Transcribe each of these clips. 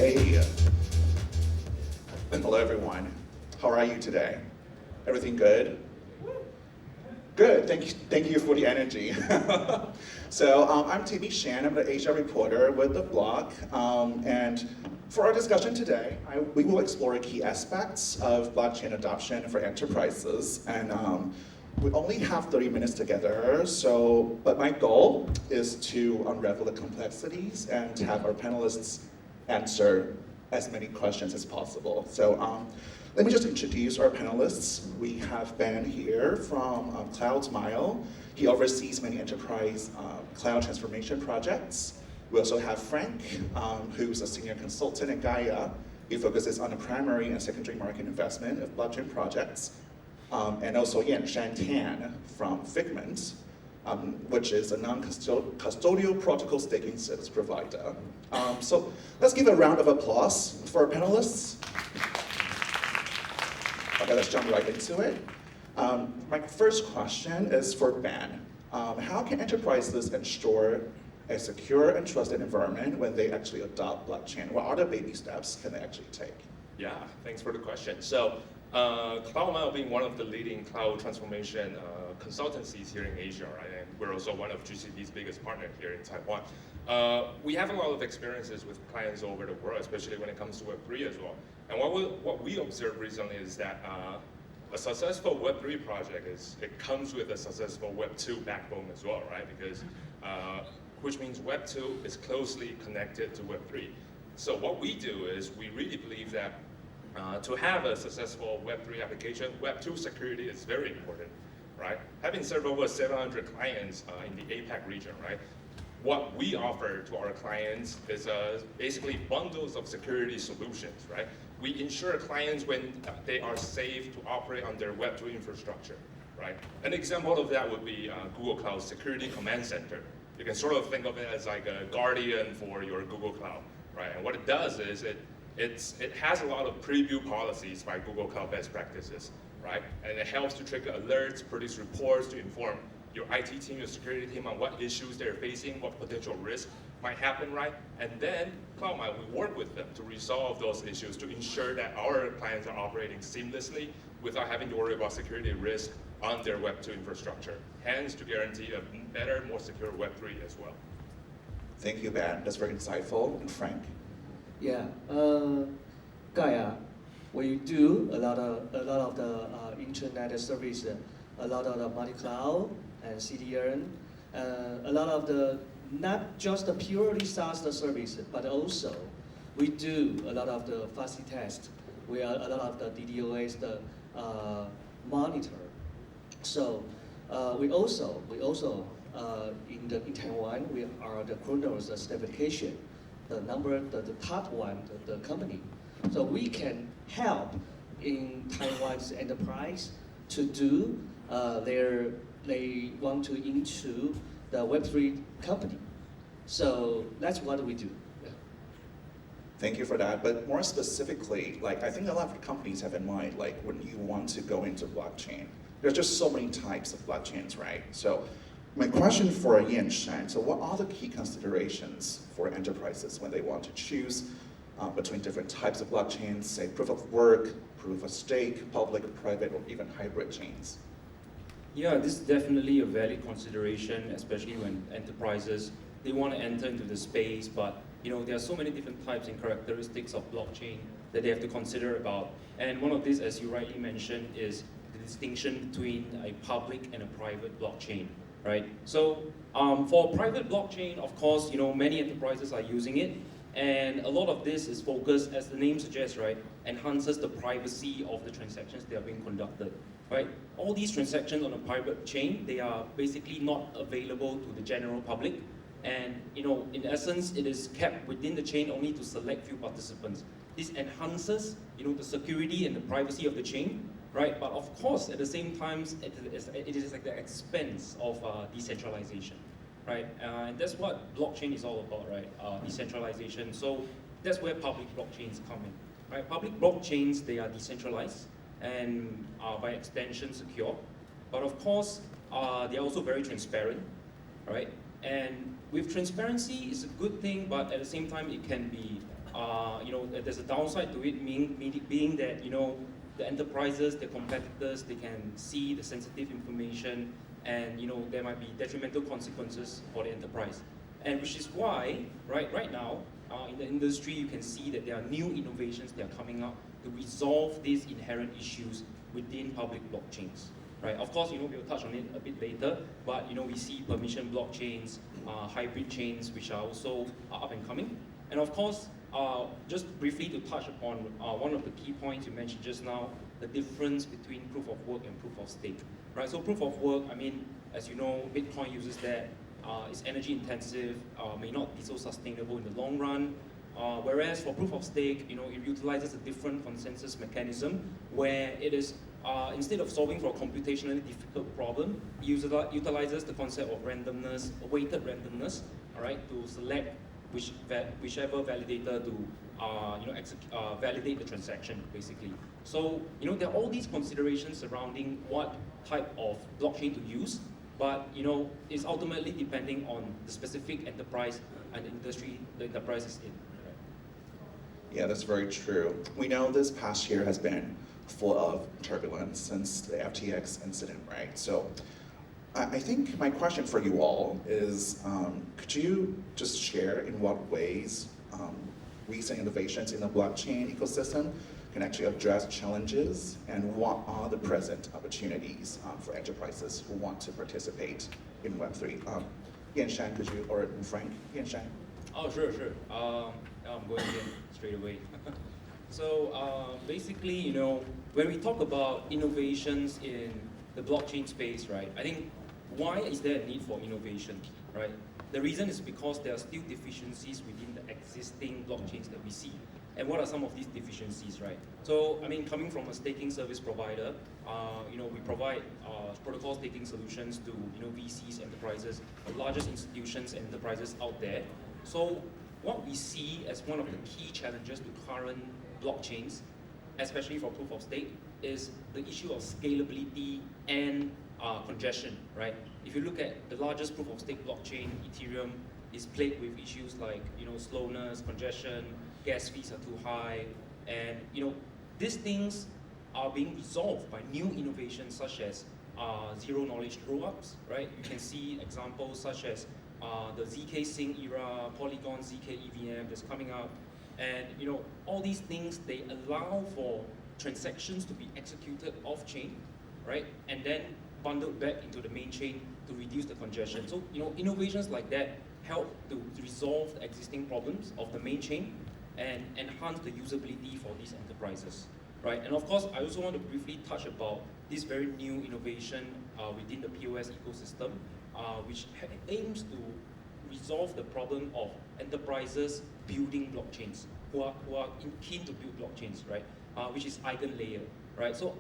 Hey, hello everyone. How are you today? Everything good? Good, thank you for the energy. So I'm Taipei Shan, I'm the Asia reporter with the blog. And for our discussion today, we will explore key aspects of blockchain adoption for enterprises. And we only have 30 minutes together, but my goal is to unravel the complexities and have our panelists answer as many questions as possible. So let me just introduce our panelists. We have Ben here from CloudSmile. He oversees many enterprise cloud transformation projects. We also have Frank, who's a senior consultant at Gaia. He focuses on the primary and secondary market investment of blockchain projects. And also Yanshan Tan from Figment, which is a non-custodial protocol staking service provider. So let's give a round of applause for our panelists. Okay, let's jump right into it. My first question is for Ben. How can enterprises ensure a secure and trusted environment when they actually adopt blockchain? What are the baby steps can they actually take? Yeah, thanks for the question. So, CloudMile being one of the leading cloud transformation consultancies here in Asia, right? And we're also one of GCP's biggest partners here in Taiwan. We have a lot of experiences with clients over the world, especially when it comes to Web3 as well. And what we observed recently is that a successful Web3 project it comes with a successful Web2 backbone as well, right? Because which means Web2 is closely connected to Web3. So what we do is we really believe that to have a successful Web3 application, Web2 security is very important, right? Having served over 700 clients in the APAC region, right? What we offer to our clients is basically bundles of security solutions, right? We ensure clients when they are safe to operate on their Web2 infrastructure, right? An example of that would be Google Cloud Security Command Center. You can sort of think of it as like a guardian for your Google Cloud, right? And what it does is it has a lot of preview policies by Google Cloud best practices, right? And it helps to trigger alerts, produce reports to inform your IT team, your security team on what issues they're facing, what potential risk might happen, right? And then CloudMile, we work with them to resolve those issues to ensure that our clients are operating seamlessly without having to worry about security risk on their Web2 infrastructure, hence to guarantee a better, more secure Web3 as well. Thank you, Ben. That's very insightful. And Frank? Yeah, Gaia, we do a lot of the internet service, a lot of the multi-cloud and CDN, a lot of the not just the purely SaaS service, but also we do a lot of the fuzzy test. We are a lot of the DDoS monitor. So we also in Taiwan we are the Kronos certification. The top one, the company. So we can help in Taiwan's enterprise to do they want to into the Web3 company. So that's what we do. Yeah. Thank you for that. But more specifically, like I think a lot of companies have in mind, like when you want to go into blockchain, there's just so many types of blockchains, right? So my question for Yanshan, so what are the key considerations for enterprises when they want to choose between different types of blockchains, say proof of work, proof of stake, public, private, or even hybrid chains? Yeah, this is definitely a valid consideration, especially when enterprises, they want to enter into the space, but there are so many different types and characteristics of blockchain that they have to consider about. And one of these, as you rightly mentioned, is the distinction between a public and a private blockchain. Right. So for private blockchain, of course, many enterprises are using it, and a lot of this is focused, as the name suggests, right, enhances the privacy of the transactions that are being conducted. Right. All these transactions on a private chain, they are basically not available to the general public, and in essence, it is kept within the chain only to select few participants. This enhances, the security and the privacy of the chain. Right, but of course, at the same time, it is like the expense of decentralization, right? And that's what blockchain is all about, right? Decentralization. So that's where public blockchains come in, right? Public blockchains, they are decentralized and are by extension secure, but of course, they are also very transparent, right? And with transparency, it's a good thing, but at the same time, it can be there's a downside to it, being that, the enterprises, the competitors, they can see the sensitive information, and, there might be detrimental consequences for the enterprise. And which is why, right now, in the industry, you can see that there are new innovations that are coming up to resolve these inherent issues within public blockchains. Right? Of course, we'll touch on it a bit later, but we see permission blockchains, hybrid chains, which are also up and coming. And of course, just briefly to touch upon one of the key points you mentioned just now, the difference between proof of work and proof of stake. Right? So proof of work, as you know, Bitcoin uses that. It's energy intensive, may not be so sustainable in the long run. Whereas for proof of stake, it utilizes a different consensus mechanism where it is, instead of solving for a computationally difficult problem, it utilizes the concept of randomness, weighted randomness, all right, to select whichever validator to validate the transaction, basically. So, there are all these considerations surrounding what type of blockchain to use, but, it's ultimately depending on the specific enterprise and industry the enterprise is in. Yeah, that's very true. We know this past year has been full of turbulence since the FTX incident, right? So I think my question for you all is, could you just share in what ways recent innovations in the blockchain ecosystem can actually address challenges, and what are the present opportunities for enterprises who want to participate in Web3? Yanshan, could you, or Frank, Yanshan? Oh, sure. I'm going in straight away. So basically, when we talk about innovations in the blockchain space, right, I think why is there a need for innovation, right? The reason is because there are still deficiencies within the existing blockchains that we see. And what are some of these deficiencies, right? So, coming from a staking service provider, we provide protocol staking solutions to, VCs, enterprises, the largest institutions and enterprises out there. So, what we see as one of the key challenges to current blockchains, especially for proof of stake, is the issue of scalability and congestion, right? If you look at the largest proof of stake blockchain, Ethereum, is plagued with issues like, slowness, congestion, gas fees are too high, and these things are being resolved by new innovations such as zero knowledge throw-ups, right? You can see examples such as the ZK Sync era, Polygon ZK EVM that's coming up, and all these things, they allow for transactions to be executed off-chain, right? And then bundled back into the main chain to reduce the congestion. So innovations like that help to resolve the existing problems of the main chain and enhance the usability for these enterprises, right? And of course, I also want to briefly touch about this very new innovation within the POS ecosystem, which aims to resolve the problem of enterprises building blockchains, who are keen to build blockchains, right? Which is EigenLayer, right? So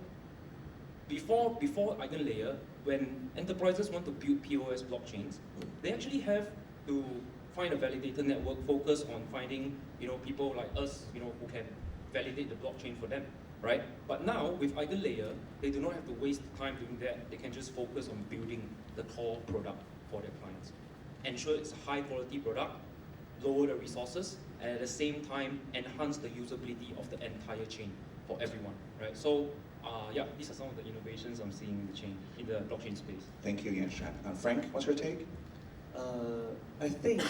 before EigenLayer, when enterprises want to build POS blockchains, they actually have to find a validator network, focus on finding people like us who can validate the blockchain for them, right? But now with EigenLayer, they do not have to waste time doing that. They can just focus on building the core product for their clients. Ensure it's a high quality product, lower the resources, and at the same time enhance the usability of the entire chain for everyone, right? So yeah, these are some of the innovations I'm seeing in the blockchain space. Thank you, Yanshan. Frank, what's your take? I think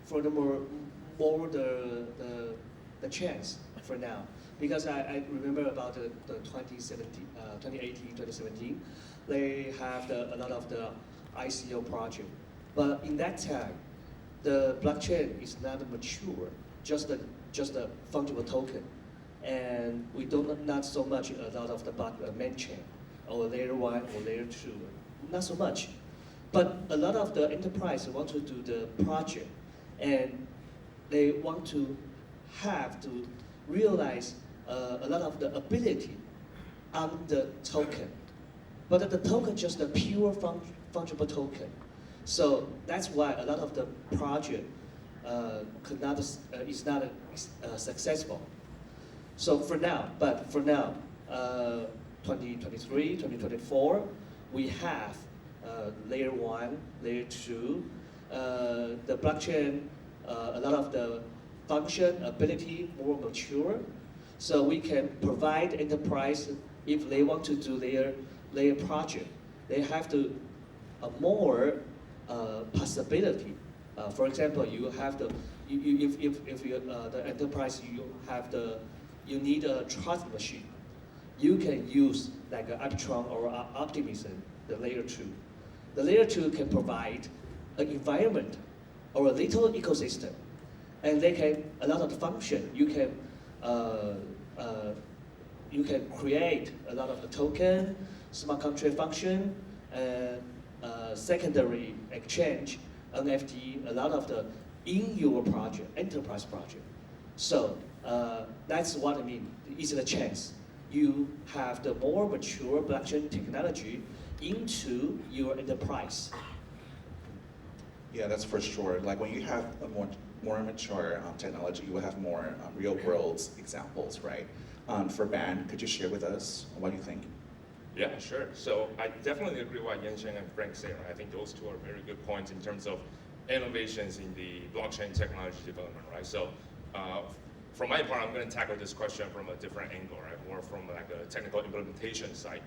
furthermore, more the chance for now, because I remember about the 2017, 2018, 2017, they have a lot of the ICO project, but in that time, the blockchain is not mature, just a fungible token, and we don't not so much a lot of the main chain or layer 1 or layer 2, not so much. But a lot of the enterprise want to do the project, and they want to have to realize a lot of the ability on the token. But the token just a pure fungible token. So that's why a lot of the project is not successful. So for now, 2023, 2024, we have layer 1, layer 2, the blockchain, a lot of the function, ability more mature. So we can provide enterprise if they want to do their project, they have to more possibility. For example, you have the if you the enterprise you need a trust machine. You can use like an Arbitron or Optimism, the layer 2. The layer 2 can provide an environment or a little ecosystem, and they can a lot of function. You can create a lot of the token, smart contract function, secondary exchange, NFT, a lot of the in your project, enterprise project. So that's what I mean. Is it a chance? You have the more mature blockchain technology into your enterprise. Yeah, that's for sure. Like when you have a more mature technology, you will have more real world examples, right? For Ben, could you share with us what you think? Yeah, sure. So I definitely agree with what Yansheng and Frank say. Right? I think those two are very good points in terms of innovations in the blockchain technology development, right? So from my part, I'm going to tackle this question from a different angle, right? More from like a technical implementation side.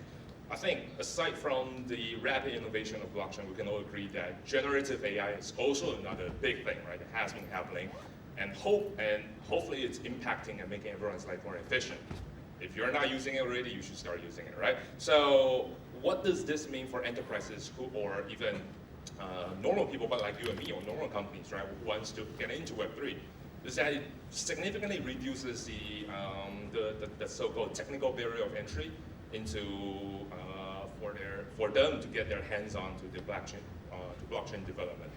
I think aside from the rapid innovation of blockchain, we can all agree that generative AI is also another big thing, right? That has been happening, and hopefully it's impacting and making everyone's life more efficient. If you're not using it already, you should start using it, right? So what does this mean for enterprises or even normal people, but like you and me, or normal companies, right, who wants to get into Web3? Is that it significantly reduces the so-called technical barrier of entry into for them to get their hands on to the blockchain development,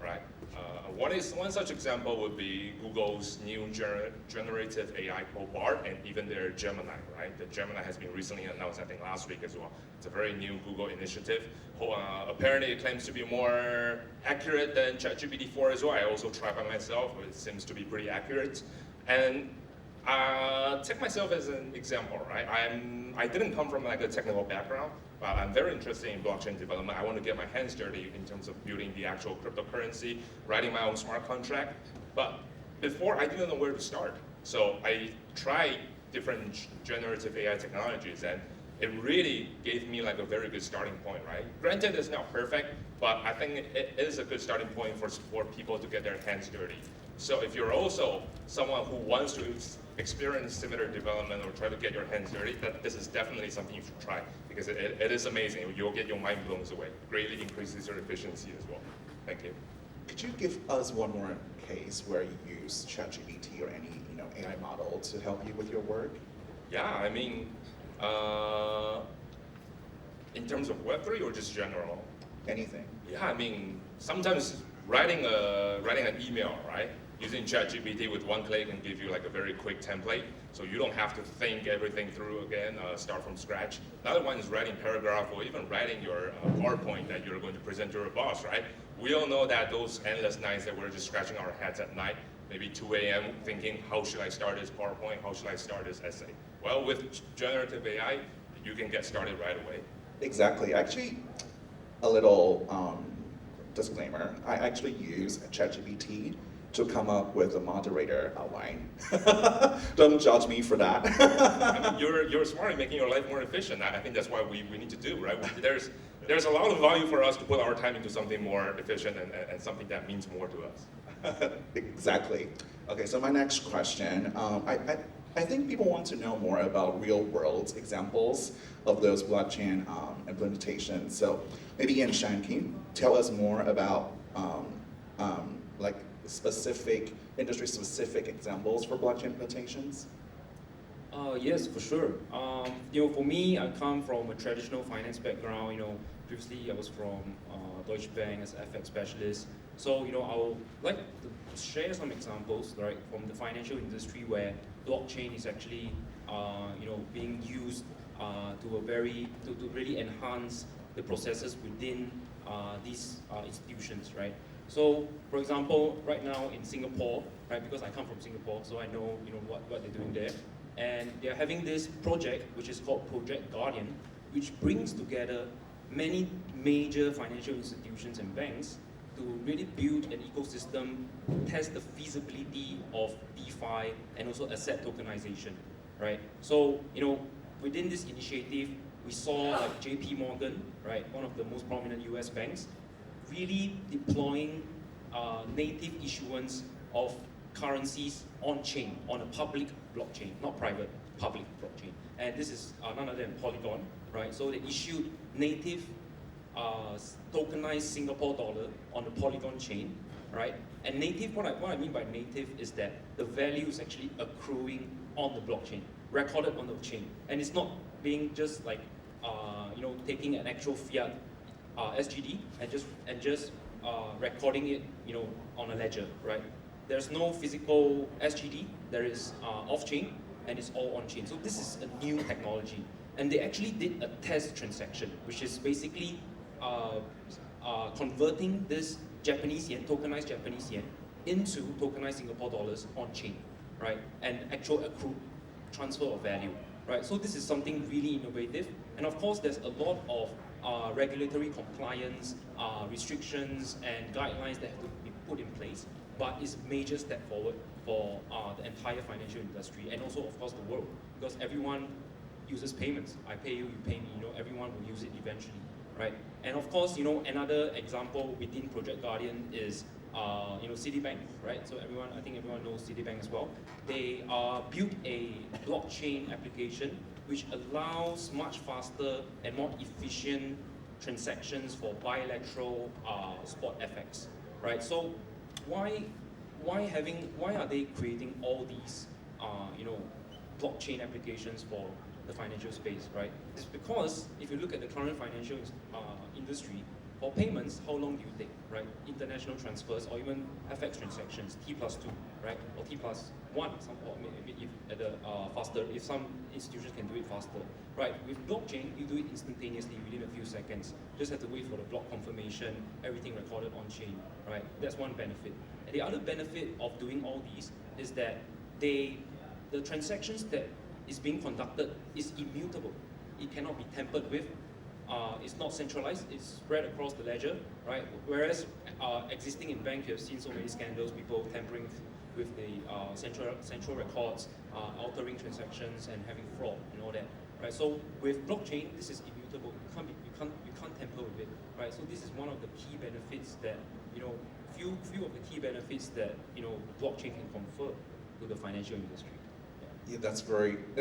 right? One such example would be Google's new generative AI called Bard, and even their Gemini, right? The Gemini has been recently announced, I think last week as well. It's a very new Google initiative. Apparently it claims to be more accurate than ChatGPT 4 as well. I also tried by myself, but it seems to be pretty accurate. And take myself as an example, right? I didn't come from like a technical background, but I'm very interested in blockchain development. I want to get my hands dirty in terms of building the actual cryptocurrency, writing my own smart contract. But before, I didn't know where to start. So I tried different generative AI technologies, and it really gave me like a very good starting point, right? Granted, it's not perfect, but I think it is a good starting point for people to get their hands dirty. So if you're also someone who wants to experience similar development or try to get your hands dirty, this is definitely something you should try, because it is amazing. You'll get your mind blown away. Greatly increases your efficiency as well. Thank you. Could you give us one more case where you use ChatGPT or any AI model to help you with your work? Yeah, I mean, in terms of Web3 or just general? Anything. Yeah, I mean, sometimes writing an email, right? Using ChatGPT with one click can give you like a very quick template, so you don't have to think everything through again, start from scratch. Another one is writing paragraph or even writing your PowerPoint that you're going to present to your boss, right? We all know that those endless nights that we're just scratching our heads at night, maybe 2 a.m. thinking, how should I start this PowerPoint? How should I start this essay? Well, with generative AI, you can get started right away. Exactly. Actually, a little disclaimer. I actually use ChatGPT to come up with a moderator outline. Don't judge me for that. I mean, you're smart in making your life more efficient. I think that's what we need to do, right? There's a lot of value for us to put our time into something more efficient and something that means more to us. Exactly. Okay, so my next question. I think people want to know more about real world examples of those blockchain implementations. So maybe Yansheng, can you tell us more about like specific, industry-specific examples for blockchain implementations? Yes, for sure. For me, I come from a traditional finance background. Previously I was from Deutsche Bank as an FX specialist. So, I would like to share some examples, right, from the financial industry where blockchain is actually, being used to really enhance the processes within these institutions, right? So, for example, right now in Singapore, right, because I come from Singapore, so I know, what they're doing there. And they're having this project, which is called Project Guardian, which brings together many major financial institutions and banks to really build an ecosystem, test the feasibility of DeFi and also asset tokenization, right? So, within this initiative, we saw like JP Morgan, right, one of the most prominent US banks, really deploying native issuance of currencies on-chain, on a public blockchain, not private, public blockchain. And this is none other than Polygon, right? So they issued native tokenized Singapore dollar on the Polygon chain, right? And native, what I mean by native is that the value is actually accruing on the blockchain, recorded on the chain. And it's not being just like, taking an actual fiat SGD and just recording it, on a ledger, right? There's no physical SGD, there is off-chain, and it's all on-chain. So this is a new technology. And they actually did a test transaction, which is basically converting this Japanese yen, tokenized Japanese yen, into tokenized Singapore dollars on-chain, right? And actual accrued transfer of value, right? So this is something really innovative. And of course, there's a lot of regulatory compliance, restrictions, and guidelines that have to be put in place. But it's a major step forward for the entire financial industry, and also, of course, the world, because everyone uses payments. I pay you, you pay me. Everyone will use it eventually, right? And of course, another example within Project Guardian is, Citibank, right? So I think everyone knows Citibank as well. They built a blockchain application which allows much faster and more efficient transactions for bilateral spot FX, right? So why are they creating all these blockchain applications for the financial space, right? It's because if you look at the current financial industry, for payments, how long do you take, right? International transfers or even FX transactions, T+2, right? Or T+1, or maybe if at the faster, if some institutions can do it faster, right? With blockchain, you do it instantaneously within a few seconds. Just have to wait for the block confirmation, everything recorded on chain, right? That's one benefit. And the other benefit of doing all these is that the transactions that is being conducted is immutable. It cannot be tampered with. It's not centralized, it's spread across the ledger, right? Whereas existing in bank, you have seen so many scandals, people tampering with the central records, altering transactions and having fraud and all that, right? So with blockchain, this is immutable. You can't tamper with it, right? So this is one of the key benefits that, few of the key benefits that, blockchain can confer to the financial industry. Yeah, that's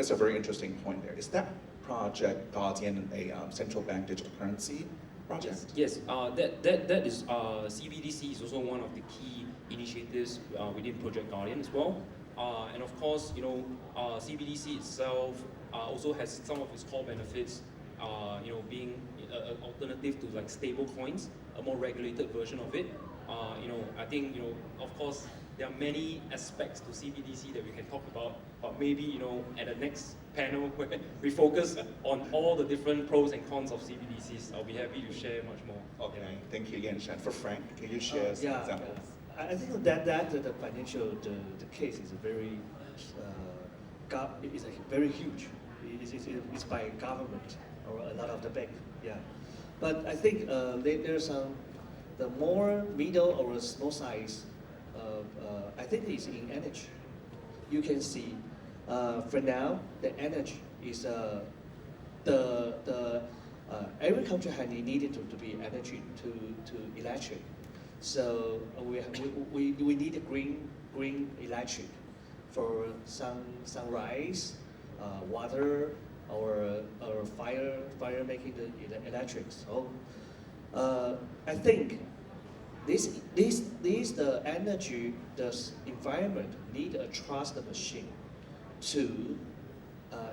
a very interesting point there. Is that Project Guardian a central bank digital currency project? Yes, that is CBDC is also one of the key initiatives within Project Guardian as well. And of course, CBDC itself also has some of its core benefits, being an alternative to like stable coins, a more regulated version of it. I think, of course, there are many aspects to CBDC that we can talk about, but maybe, at the next panel, we focus on all the different pros and cons of CBDCs. I'll be happy to share much more. Okay, thank you, Yan Shan. For Frank, can you share some examples? I think that the financial the case is very very huge. It's by government or a lot of the bank. Yeah, but I think there's some the more middle or small size. I think it's in energy. You can see, for now, the energy is every country has needed to be energy to electric. So we need a green electric for sunrise, water, or fire making the electric. So I think the energy, the environment need a trust machine to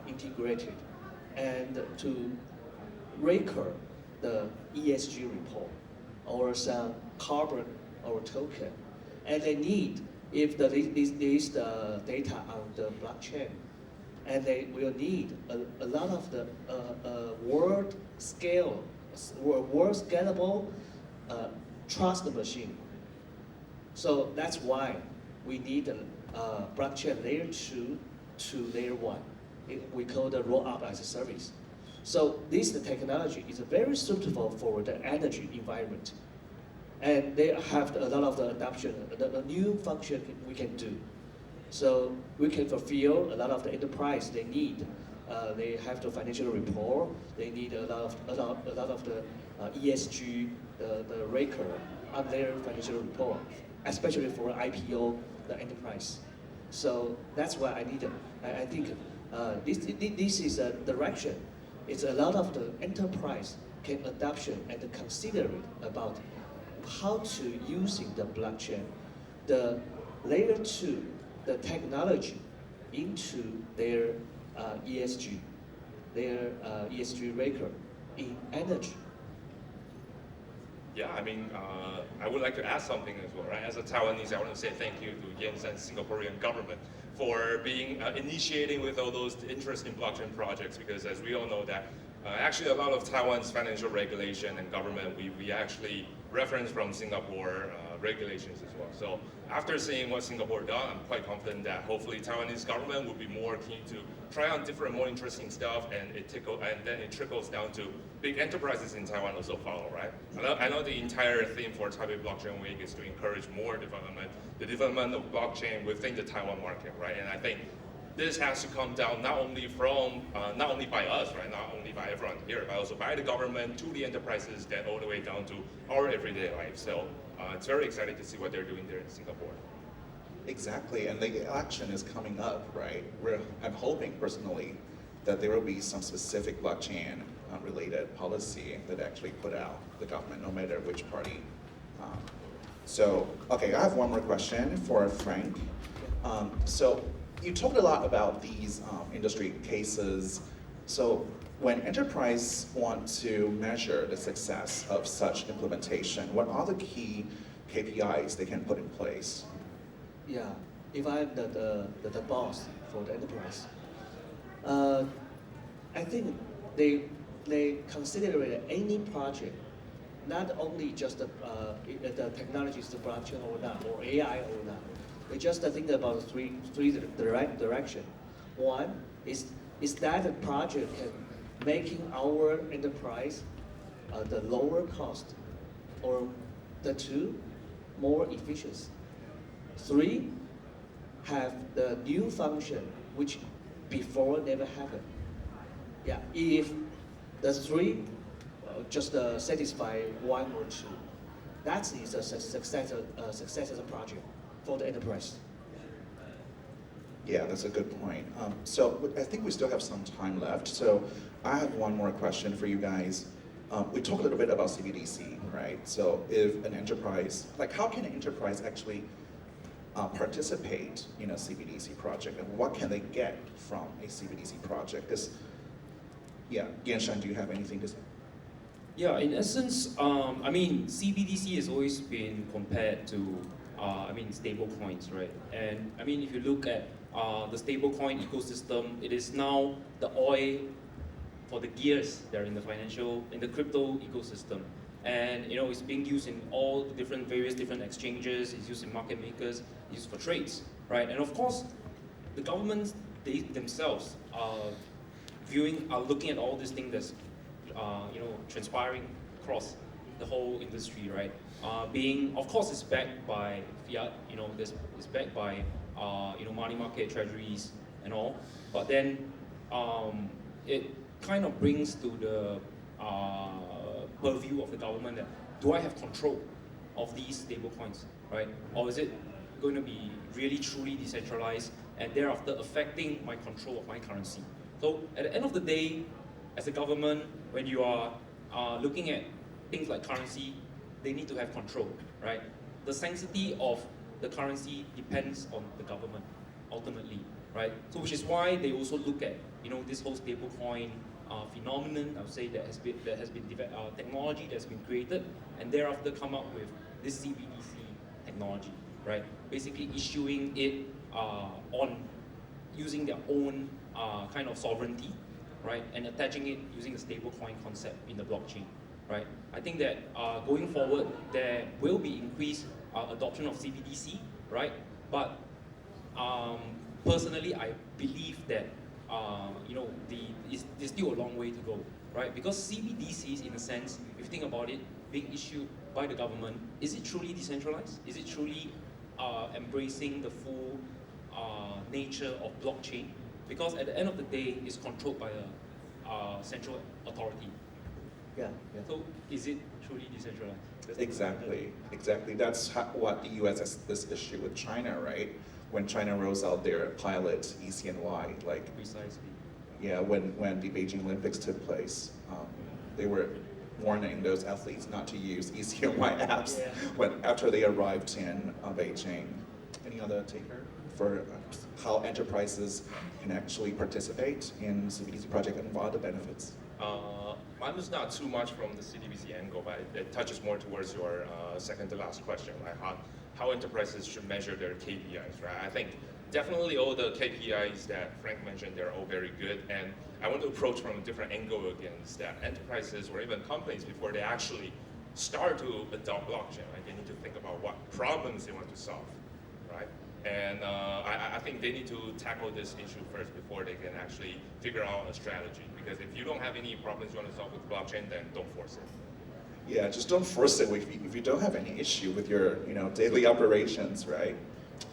integrate it and to record the ESG report or some carbon or token. And they need, if the data on the blockchain, and they will need a lot of the world scalable trust machine. So that's why we need a blockchain layer 2 to layer 1. We call the roll up as a service. So this technology is very suitable for the energy environment. and they have a lot of the adoption, the new function we can do. So we can fulfill a lot of the enterprise they need. They have the financial report. They need a lot of the ESG, the record on their financial report, especially for IPO, the enterprise. So that's why I need it. I think this is a direction. It's a lot of the enterprise can adoption and consider it about how to using the blockchain, the layer 2, the technology into their ESG, their ESG record in energy. Yeah, I mean, I would like to add something as well, right? As a Taiwanese, I want to say thank you to Jens and Singaporean government for being initiating with all those interesting blockchain projects, because as we all know that actually a lot of Taiwan's financial regulation and government, we actually reference from Singapore regulations as well. So after seeing what Singapore done, I'm quite confident that hopefully Taiwanese government will be more keen to try on different, more interesting stuff, and then it trickles down to big enterprises in Taiwan also follow, right? I know the entire theme for Taipei Blockchain Week is to encourage more development, the development of blockchain within the Taiwan market, right? And I think this has to come down not only from, not only by us, right? Not only by everyone here, but also by the government, to the enterprises, then all the way down to our everyday life. So it's very exciting to see what they're doing there in Singapore. Exactly, and the election is coming up, right? I'm hoping personally that there will be some specific blockchain related policy that actually put out the government, no matter which party. So, okay, I have one more question for Frank. So you talked a lot about these industry cases. So when enterprise want to measure the success of such implementation, what are the key KPIs they can put in place? Yeah, if I'm the boss for the enterprise, I think they consider any project, not only just the technology is the blockchain or not, or AI or not. They just think about three direction. One is that the project can making our enterprise the lower cost, or the two, more efficient. Three, have the new function which before never happened. Yeah, if the three just satisfy one or two, that is a success as a project for the enterprise. Yeah, that's a good point. So I think we still have some time left. So I have one more question for you guys. We talked a little bit about CBDC, right? So if an enterprise, like how can an enterprise actually participate in a CBDC project, and what can they get from a CBDC project? Because, yeah, Yanshan, do you have anything to say? Yeah, in essence, I mean, CBDC has always been compared to, stable coins, right? And I mean, if you look at the stablecoin ecosystem, it is now the oil for the gears that are in the crypto ecosystem. And it's being used in all the various different exchanges, it's used in market makers, it's used for trades, right? And of course, the governments, they themselves are looking at all these things that's, transpiring across the whole industry, right? Of course, it's backed by fiat, it's backed by, money market treasuries and all. But then it kind of brings to the purview of the government that, do I have control of these stable coins, right? Or is it going to be really truly decentralized and thereafter affecting my control of my currency? So at the end of the day, as a government, when you are looking at things like currency, they need to have control, right? The sanctity of the currency depends on the government, ultimately, right? So which is why they also look at, this whole stablecoin phenomenon, I would say, that has been technology that's been created, and thereafter come up with this CBDC technology, right? Basically issuing it on using their own kind of sovereignty, right? And attaching it using the stablecoin concept in the blockchain, right? I think that going forward, there will be increased adoption of CBDC, right? But personally, I believe that there's still a long way to go, right? Because CBDCs, in a sense, if you think about it, being issued by the government, is it truly decentralized? Is it truly embracing the full nature of blockchain? Because at the end of the day, it's controlled by a central authority. Yeah, yeah. So is it truly decentralized? Exactly. That's what the US has this issue with China, right? When China rolls out their pilot ECNY, like Precisely. yeah, when the Beijing Olympics took place, they were warning those athletes not to use ECNY apps after they arrived in Beijing. Any other taker for how enterprises can actually participate in CBDC project and what are the benefits? Mine is not too much from the CDBC angle, but it touches more towards your second to last question, right? How enterprises should measure their KPIs, right? I think definitely all the KPIs that Frank mentioned, they're all very good, and I want to approach from a different angle against that. Enterprises or even companies, before they actually start to adopt blockchain, right? They need to think about what problems they want to solve, right? And I think they need to tackle this issue first before they can actually figure out a strategy. Because if you don't have any problems you want to solve with blockchain, then don't force it. Yeah, just don't force it if you don't have any issue with your daily operations, right?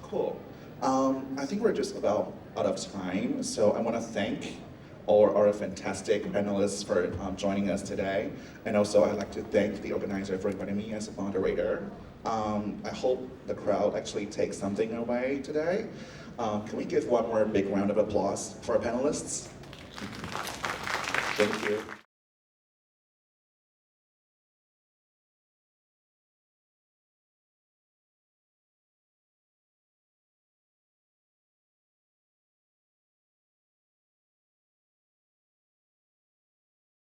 Cool. I think we're just about out of time, so I want to thank all our fantastic panelists for joining us today. And also I'd like to thank the organizer for inviting me as a moderator. I hope the crowd actually takes something away today. Can we give one more big round of applause for our panelists? Thank you.